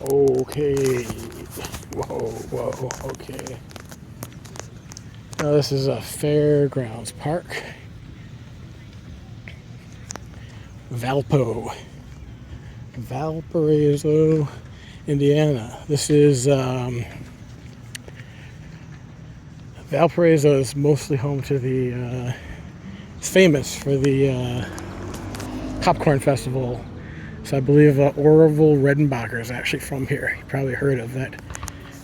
Okay. Whoa, okay. Now this is a Fairgrounds Park. Valparaiso, Indiana. This is Valparaiso is mostly home to the. It's famous for the popcorn festival. So I believe Orville Redenbacher is actually from here. You probably heard of that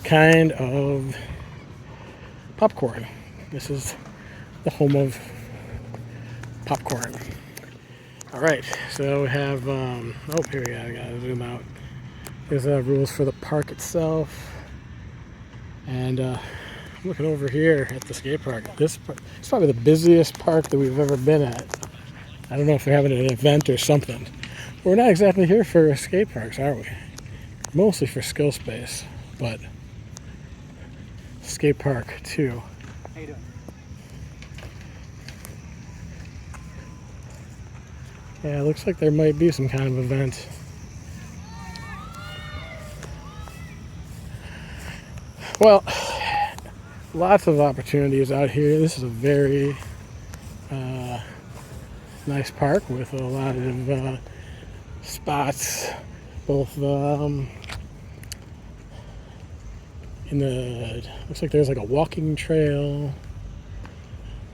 kind of popcorn. This is the home of popcorn. All right, so we have, here we go, I gotta zoom out. There's rules for the park itself. And I'm looking over here at the skate park. It's probably the busiest park that we've ever been at. I don't know if they're having an event or something. We're not exactly here for skate parks, are we? Mostly for skill space, but skate park too. How you doing? Yeah, it looks like there might be some kind of event. Well, lots of opportunities out here. This is a very nice park with a lot of spots, both in the, looks like there's like a walking trail,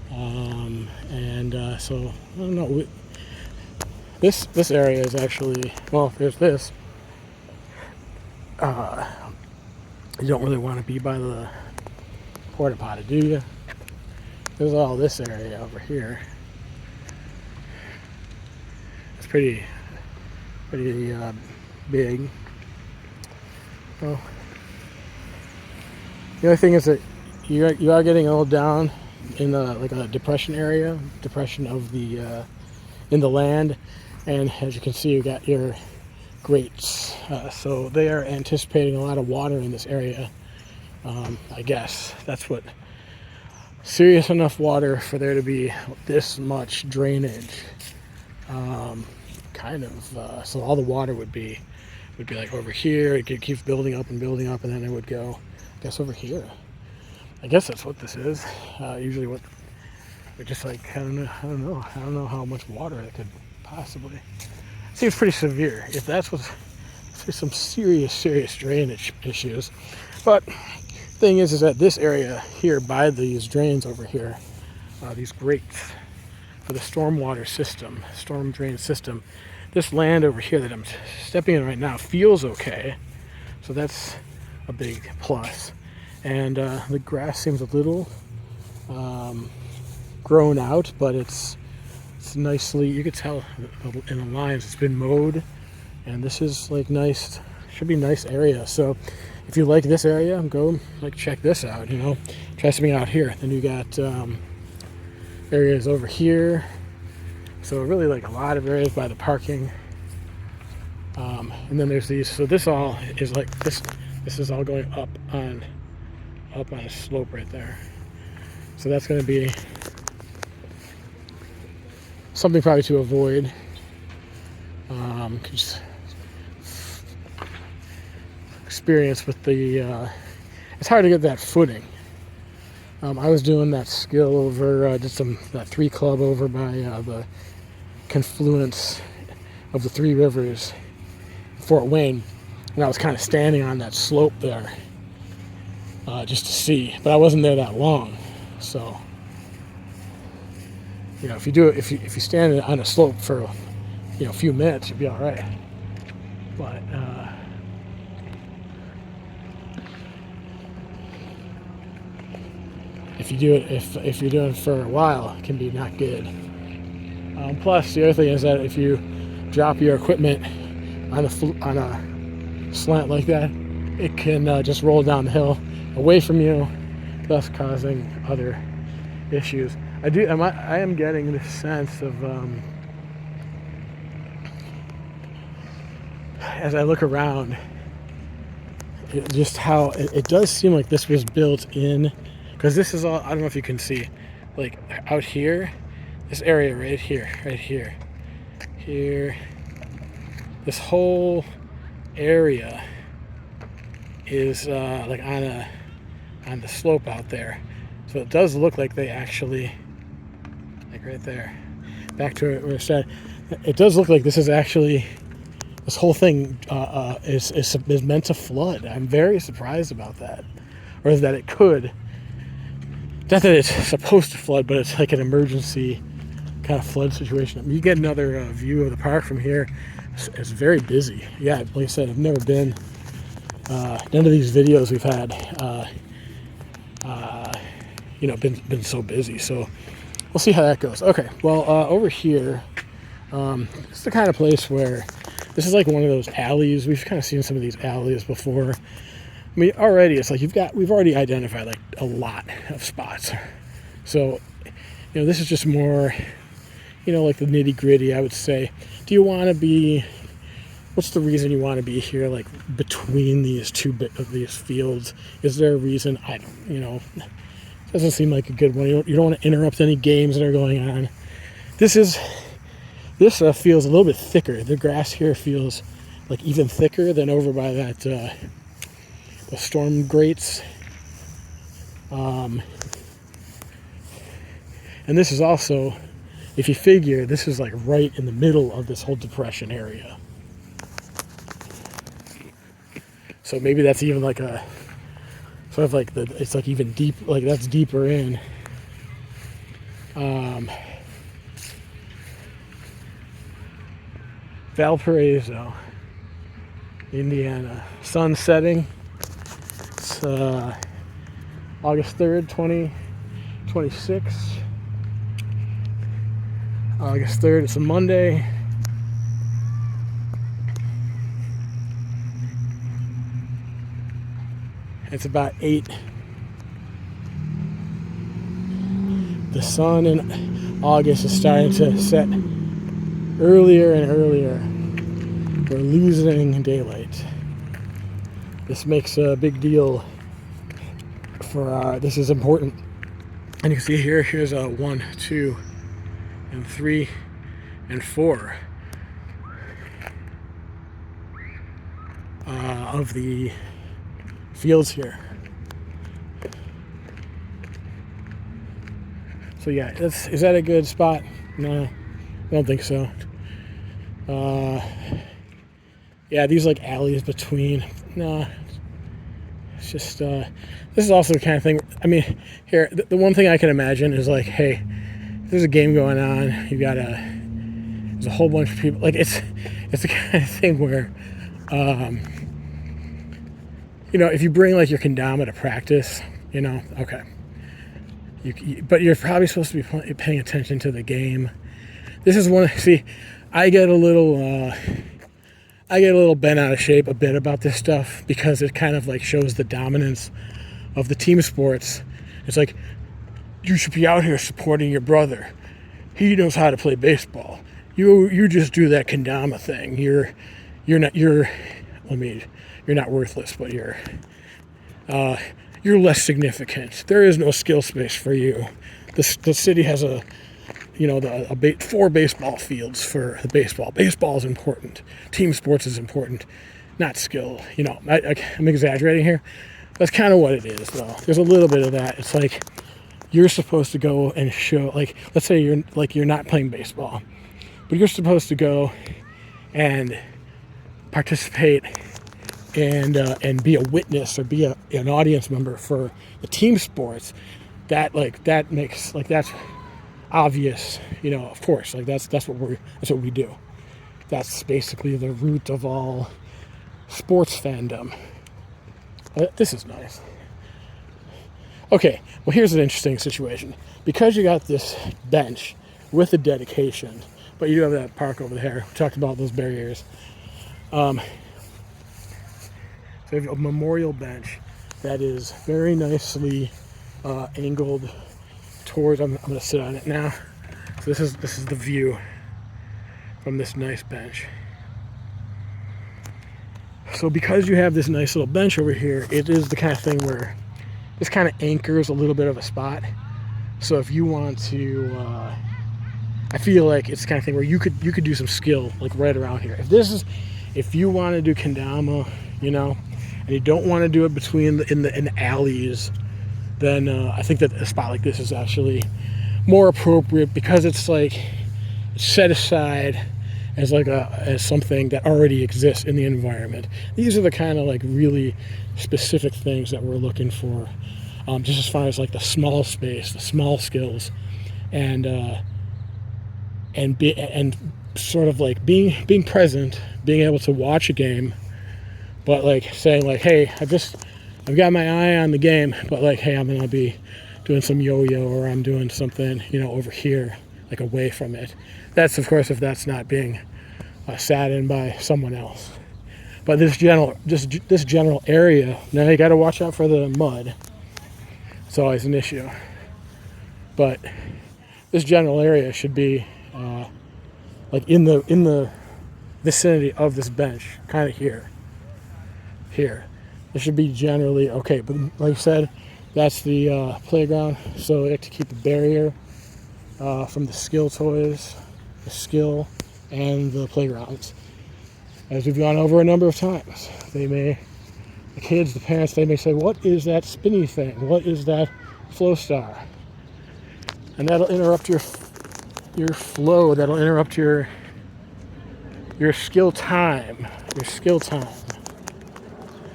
and so I don't know. This area is actually, well, there's this. You don't really want to be by the porta potty, do you? There's all this area over here. It's pretty big. Well, the other thing is that you are getting a little down in the like a depression area, depression of the in the land, and as you can see, you got your grates. So they are anticipating a lot of water in this area. I guess that's what, serious enough water for there to be this much drainage. So all the water would be like over here. It could keep building up, and then it would go, I guess, over here. I guess that's what this is. Usually what we're just like, I don't know how much water it could possibly. Seems pretty severe. If that's what, there's some serious drainage issues. But thing is that this area here by these drains over here, these grates for the storm drain system, this land over here that I'm stepping in right now feels okay. So that's a big plus. And the grass seems a little grown out, but it's nicely, you could tell in the lines it's been mowed, and this is like nice, should be nice area. So if you like this area, go like check this out, try something out here. Then you got areas over here, so really like a lot of areas by the parking, and then there's these. So this all is like this is all going up on a slope right there. So that's going to be something probably to avoid. Just experience with the it's hard to get that footing. I was doing that skill over that 3 club over by the confluence of the 3 rivers, Fort Wayne, and I was kind of standing on that slope there just to see, but I wasn't there that long. So if you stand on a slope for a few minutes, you'll be all right. But if you do it, if you're doing it for a while, it can be not good. Plus, the other thing is that if you drop your equipment on a slant like that, it can just roll down the hill away from you, thus causing other issues. I am getting this sense of as I look around, just how it does seem like this was built in, because this is all, I don't know if you can see, like out here, this area right here, this whole area is like on the slope out there. So it does look like they actually, like right there, back to where it said, it does look like this is actually, this whole thing is meant to flood. I'm very surprised about that, or that it could. Not that it's supposed to flood, but it's like an emergency kind of flood situation. I mean, you get another view of the park from here. It's very busy. Yeah, like I said, I've never been. None of these videos we've had, been so busy. So we'll see how that goes. Okay, well, over here, it's the kind of place where this is like one of those alleys. We've kind of seen some of these alleys before. I mean, already it's like we've already identified like a lot of spots. So, this is just more, like the nitty gritty, I would say. Do you want to be, what's the reason you want to be here, like between these these fields? Is there a reason? I don't, doesn't seem like a good one. You don't want to interrupt any games that are going on. This feels a little bit thicker. The grass here feels like even thicker than over by that, the storm grates. And this is also, if you figure, this is like right in the middle of this whole depression area. So maybe that's even like a, sort of like it's like even deep, like that's deeper in. Valparaiso, Indiana. Sun setting. It's August 3rd, 2026. August 3rd, it's a Monday. It's about 8. The sun in August is starting to set earlier and earlier. We're losing daylight. This makes a big deal for, this is important. And you can see here's a 1, 2, and 3, and 4 of the fields here. So yeah, is that a good spot? No, I don't think so. Yeah, these like alleys between. No, it's just this is also the kind of thing. I mean, here the one thing I can imagine is like, hey, there's a game going on. There's a whole bunch of people. Like it's the kind of thing where, if you bring like your kendama to practice, okay. But you're probably supposed to be paying attention to the game. This is one. See, I get a little bent out of shape a bit about this stuff because it kind of like shows the dominance of the team sports. It's like, you should be out here supporting your brother. He knows how to play baseball. You just do that kendama thing. You're not worthless, but you're less significant. There is no skill space for you. The city has 4 baseball fields for the baseball. Baseball is important. Team sports is important, not skill. I'm exaggerating here. That's kind of what it is, though. There's a little bit of that. It's like you're supposed to go and show, like, let's say you're not playing baseball, but you're supposed to go and participate and be a witness or be an audience member for the team sports. That makes that's obvious, of course, like that's what we do. That's basically the root of all sports fandom. This is nice. Okay, well, here's an interesting situation. Because you got this bench with a dedication, but you do have that park over there. We talked about those barriers. So you have a memorial bench that is very nicely angled towards. I'm going to sit on it now. So this is the view from this nice bench. So because you have this nice little bench over here, it is the kind of thing where this kind of anchors a little bit of a spot. So if you want to, I feel like it's the kind of thing where you could do some skill like right around here. If you want to do kendama, and you don't want to do it between in the alleys, then I think that a spot like this is actually more appropriate, because it's like set aside as like as something that already exists in the environment. These are the kind of like really specific things that we're looking for, just as far as like the small space, the small skills, and sort of like being present, being able to watch a game, but like saying like, hey, I've got my eye on the game, but like, hey, I'm gonna be doing some yo-yo, or I'm doing something, over here, like away from it. That's, of course, if that's not being sat in by someone else. But this general area, now you got to watch out for the mud. It's always an issue. But this general area should be like in the vicinity of this bench, kind of here. It should be generally okay. But like I said, that's the playground, so we have to keep the barrier from the skill toys, the skill, and the playgrounds. As we've gone over a number of times, the kids, the parents, they may say, what is that spinny thing? What is that flow star? And that'll interrupt your flow, that'll interrupt your skill time,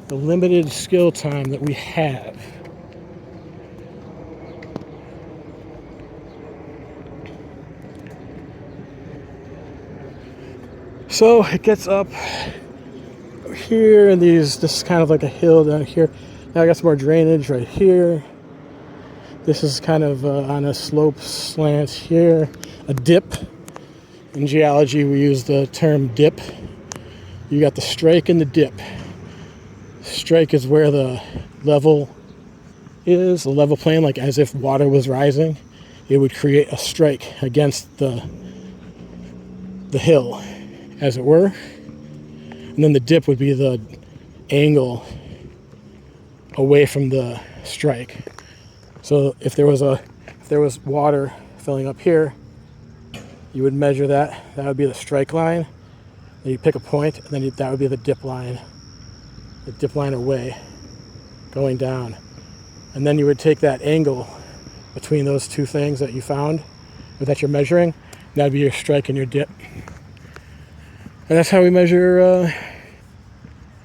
the limited skill time that we have. So it gets up here, and this is kind of like a hill down here. Now I got some more drainage right here. This is kind of on a slope slant here, a dip. In geology, we use the term dip. You got the strike and the dip. Strike is where the level is, the level plane, like as if water was rising. It would create a strike against the hill, as it were. And then the dip would be the angle away from the strike. So if there was water filling up here, you would measure that. That would be the strike line. Then you pick a point, and then that would be the dip line. The dip line away, going down. And then you would take that angle between those two things that you found, or that you're measuring, and that would be your strike and your dip. And that's how we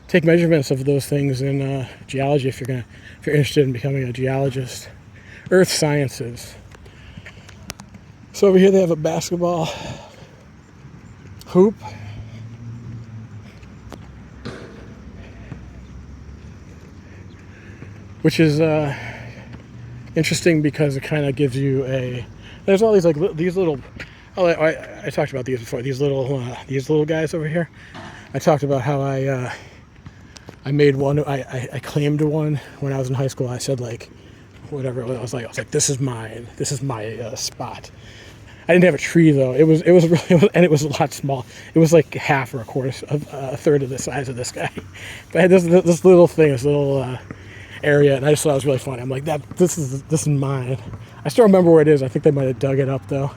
take measurements of those things in geology, if you're interested in becoming a geologist. Earth sciences. So over here they have a basketball hoop. Which is interesting because it kind of gives you there's all these these little, I talked about these before, these little guys over here. I talked about how I made one, I claimed one when I was in high school. I said like, whatever, I was like, this is mine, this is my spot. I didn't have a tree though. It was really, and it was a lot small. It was like half or a third of the size of this guy. But I had this little thing, this little area, and I just thought it was really funny. I'm like, this is mine. I still remember where it is. I think they might have dug it up though.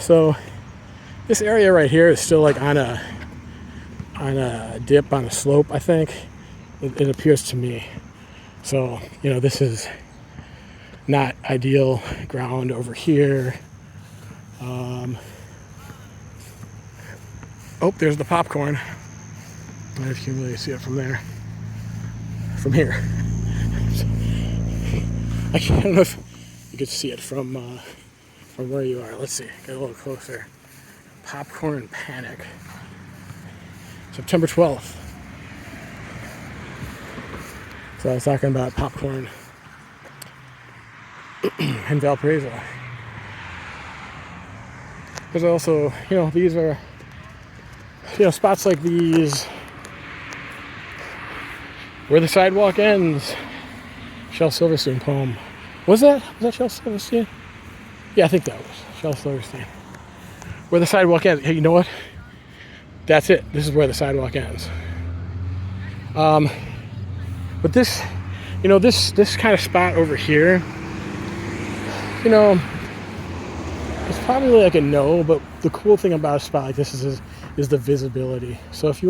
So this area right here is still like on a dip, on a slope, I think. It appears to me. So, this is not ideal ground over here. Oh, there's the popcorn. I don't know if you can really see it from there. From here. I don't know if you could see it from where you are. Let's see. Get a little closer. Popcorn Panic. September 12th. So I was talking about popcorn in Valparaiso. There's also, these are, spots like these where the sidewalk ends. Shel Silverstein poem. Was that Shel Silverstein? Yeah, I think that was Shel Silverstein. Where the sidewalk ends. Hey, you know what? That's it. This is where the sidewalk ends. But this, this kind of spot over here, it's probably like a no, but the cool thing about a spot like this is the visibility. So if you were